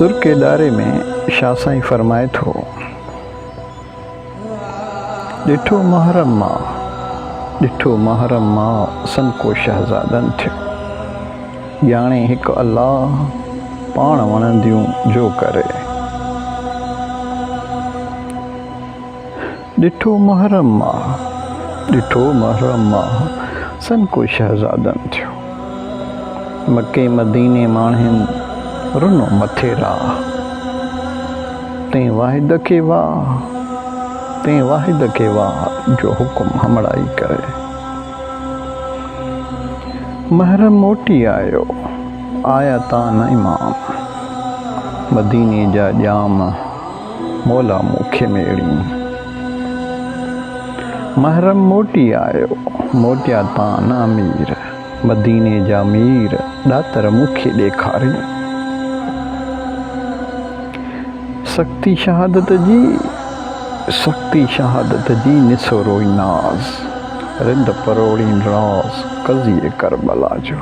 सुर के दायरे में शाह साईं फरमाए थो, ॾिठो महरम मां सन को शहज़ादनि थियो, ॼाणे हिकु अल्लाह पाण वणंदियूं जो करे। ॾिठो महरम मां सन को शहज़ादनि थियो, मके मदीने माण्हुनि रुनो मथे राह, तैं वाहिद के वाह जो हुकुम हमड़ाई करे। महरम मोटी आयो, आया ता न इमाम, मदीने जा ॼाम मौला मूंखे मेड़ी। महरम मोटी आयो, मोटिया ता न अमीर, मदीने जा मीर ॾातर मूंखे ॾेखारी। सख्ती शहादत जी निसो रोई नाज़, रिंद परोड़ी राज़ कज़िए करबला जो।